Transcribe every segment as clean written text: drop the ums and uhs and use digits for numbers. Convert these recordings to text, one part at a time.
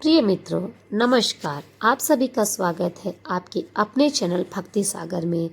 प्रिय मित्रों, नमस्कार। आप सभी का स्वागत है आपके अपने चैनल भक्ति सागर में।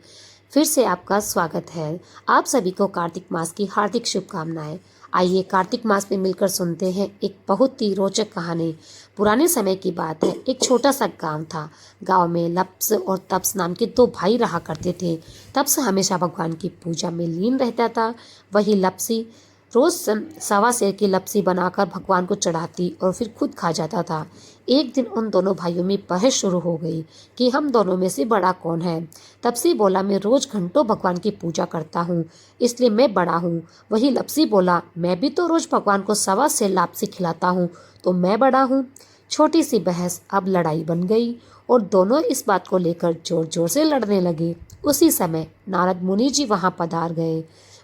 फिर से आपका स्वागत है। आप सभी को कार्तिक मास की हार्दिक शुभकामनाएं। आइए कार्तिक मास में मिलकर सुनते हैं एक बहुत ही रोचक कहानी। पुराने समय की बात है। एक छोटा सा गांव था। गांव में लप्स और तप्स नाम के दो भाई रहा करते थे। तप्स हमेशा भगवान की पूजा में लीन रहता था। वही लप्सी रोज सवा सेर की लपसी बनाकर भगवान को चढ़ाती और फिर खुद खा जाता था। एक दिन उन दोनों भाइयों में बहस शुरू हो गई कि हम दोनों में से बड़ा कौन है। तपसी बोला, मैं रोज घंटों भगवान की पूजा करता हूँ, इसलिए मैं बड़ा हूँ। वही लपसी बोला, मैं भी तो रोज भगवान को सवा सेर लापसी खिलाता हूँ, तो मैं बड़ा हूँ। छोटी सी बहस अब लड़ाई बन गई और दोनों इस बात को लेकर जोर जोर से लड़ने लगे। उसी समय नारद मुनि जी वहां पधार गए।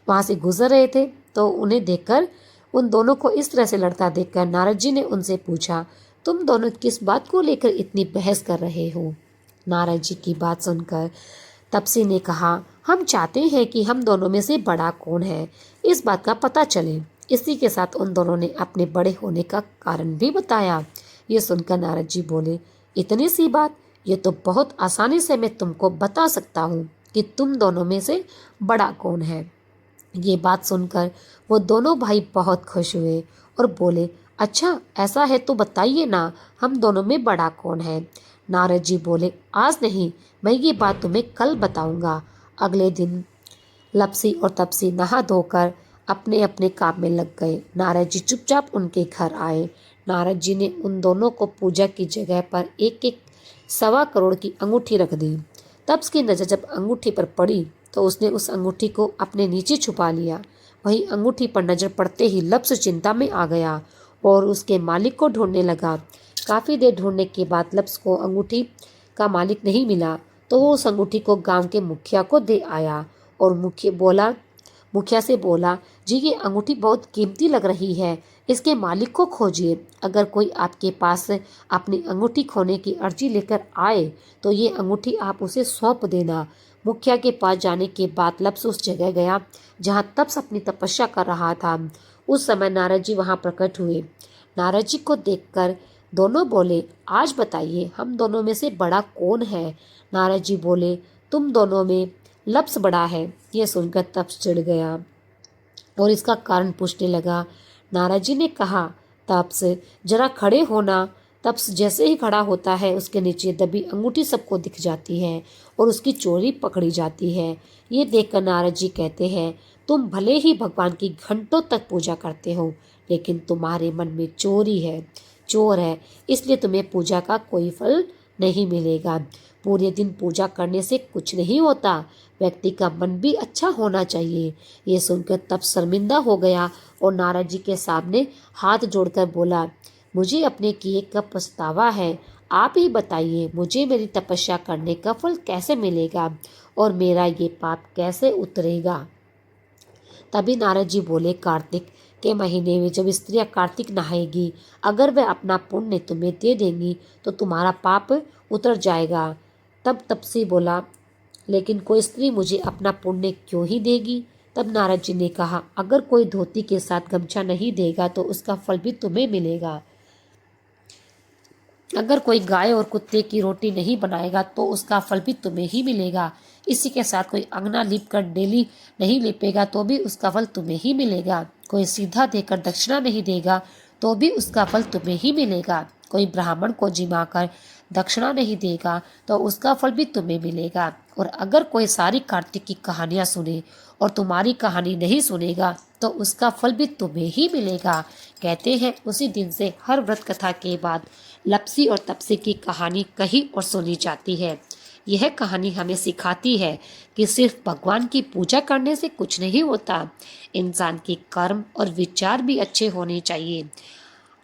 वहां से गुजर रहे थे तो उन्हें देखकर, उन दोनों को इस तरह से लड़ता देखकर नारद जी ने उनसे पूछा, तुम दोनों किस बात को लेकर इतनी बहस कर रहे हो। नारद जी की बात सुनकर तपसी ने कहा, हम चाहते हैं कि हम दोनों में से बड़ा कौन है, इस बात का पता चले। इसी के साथ उन दोनों ने अपने बड़े होने का कारण भी बताया। ये सुनकर नारद जी बोले, इतनी सी बात, ये तो बहुत आसानी से मैं तुमको बता सकता हूँ कि तुम दोनों में से बड़ा कौन है। ये बात सुनकर वो दोनों भाई बहुत खुश हुए और बोले, अच्छा ऐसा है तो बताइए ना, हम दोनों में बड़ा कौन है। नारद जी बोले, आज नहीं, मैं ये बात तुम्हें कल बताऊंगा। अगले दिन लपसी और तपसी नहा धोकर अपने अपने काम में लग गए। नारद जी चुपचाप उनके घर आए। नारद जी ने उन दोनों को पूजा की जगह पर एक एक 1.25 करोड़ की अंगूठी रख दी। तप्स की नज़र जब अंगूठी पर पड़ी तो उसने उस अंगूठी को अपने नीचे छुपा लिया। वही अंगूठी पर नजर पड़ते ही लप्स चिंता में आ गया और उसके मालिक को ढूंढने लगा। काफ़ी देर ढूंढने के बाद लप्स को अंगूठी का मालिक नहीं मिला तो वो उस अंगूठी को गांव के मुखिया को दे आया और मुखिया से बोला, जी ये अंगूठी बहुत कीमती लग रही है, इसके मालिक को खोजिए। अगर कोई आपके पास अपनी अंगूठी खोने की अर्जी लेकर आए तो ये अंगूठी आप उसे सौंप देना। मुखिया के पास जाने के बाद लप्स उस जगह गया जहाँ तप्स अपनी तपस्या कर रहा था। उस समय नारद जी वहाँ प्रकट हुए। नारद जी को देखकर दोनों बोले, आज बताइए हम दोनों में से बड़ा कौन है। नारद जी बोले, तुम दोनों में लप्स बड़ा है। यह सुनकर तप्स चिढ़ गया और इसका कारण पूछने लगा। नारद जी ने कहा, तप्स जरा खड़े होना। तप्स जैसे ही खड़ा होता है उसके नीचे दबी अंगूठी सबको दिख जाती है और उसकी चोरी पकड़ी जाती है। ये देखकर नारद जी कहते हैं, तुम भले ही भगवान की घंटों तक पूजा करते हो, लेकिन तुम्हारे मन में चोर है, इसलिए तुम्हें पूजा का कोई फल नहीं मिलेगा। पूरे दिन पूजा करने से कुछ नहीं होता, व्यक्ति का मन भी अच्छा होना चाहिए। ये सुनकर तब शर्मिंदा हो गया और नारद जी के सामने हाथ जोड़कर बोला, मुझे अपने किए का पछतावा है। आप ही बताइए, मुझे मेरी तपस्या करने का फल कैसे मिलेगा और मेरा ये पाप कैसे उतरेगा। तभी नारद जी बोले, कार्तिक के महीने में जब स्त्रियां कार्तिक नहाएगी, अगर वह अपना पुण्य तुम्हें दे देंगी तो तुम्हारा पाप उतर जाएगा। तब तपसी बोला, लेकिन कोई स्त्री मुझे अपना पुण्य क्यों ही देगी। तब नारद जी ने कहा, अगर कोई धोती के साथ गमछा नहीं देगा तो उसका फल भी तुम्हें मिलेगा। अगर कोई गाय और कुत्ते की रोटी नहीं बनाएगा तो उसका फल भी तुम्हें ही मिलेगा। इसी के साथ कोई अंगना लीप कर डेली नहीं लिपेगा तो भी उसका फल तुम्हें ही मिलेगा। कोई सीधा देकर दक्षिणा नहीं देगा तो भी उसका फल तुम्हें ही मिलेगा। कोई ब्राह्मण को जिमाकर दक्षिणा नहीं देगा तो उसका फल भी तुम्हें मिलेगा। और अगर कोई सारी कार्तिक की कहानियां सुने और तुम्हारी कहानी नहीं सुनेगा तो उसका फल भी तुम्हें ही मिलेगा। कहते हैं उसी दिन से हर व्रत कथा के बाद लपसी और तपसी की कहानी कही और सुनी जाती है। यह कहानी हमें सिखाती है कि सिर्फ भगवान की पूजा करने से कुछ नहीं होता, इंसान के कर्म और विचार भी अच्छे होने चाहिए।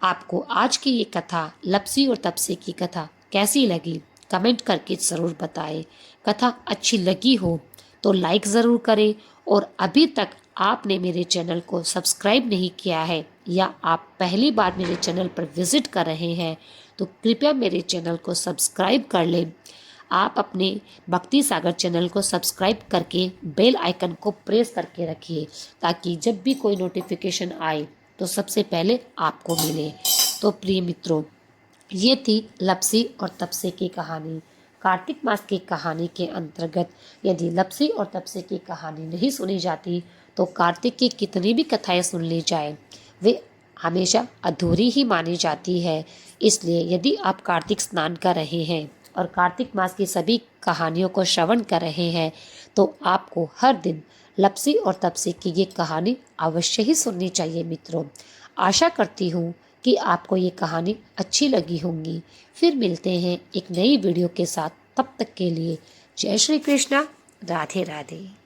आपको आज की ये कथा, लपसी और तपसी की कथा कैसी लगी, कमेंट करके ज़रूर बताएं। कथा अच्छी लगी हो तो लाइक ज़रूर करें और अभी तक आपने मेरे चैनल को सब्सक्राइब नहीं किया है या आप पहली बार मेरे चैनल पर विजिट कर रहे हैं तो कृपया मेरे चैनल को सब्सक्राइब कर लें। आप अपने भक्ति सागर चैनल को सब्सक्राइब करके बेल आइकन को प्रेस करके रखिए ताकि जब भी कोई नोटिफिकेशन आए तो सबसे पहले आपको मिले। तो प्रिय मित्रों, ये थी लपसी और तपसे की कहानी। कार्तिक मास की कहानी के अंतर्गत यदि लपसी और तपसे की कहानी नहीं सुनी जाती तो कार्तिक की कितनी भी कथाएं सुन ली जाए वे हमेशा अधूरी ही मानी जाती है। इसलिए यदि आप कार्तिक स्नान कर रहे हैं और कार्तिक मास की सभी कहानियों को श्रवण कर रहे हैं तो आपको हर दिन लपसी और तपसे की ये कहानी अवश्य ही सुननी चाहिए मित्रों। आशा करती हूँ कि आपको ये कहानी अच्छी लगी होंगी। फिर मिलते हैं एक नई वीडियो के साथ, तब तक के लिए जय श्री कृष्णा, राधे राधे।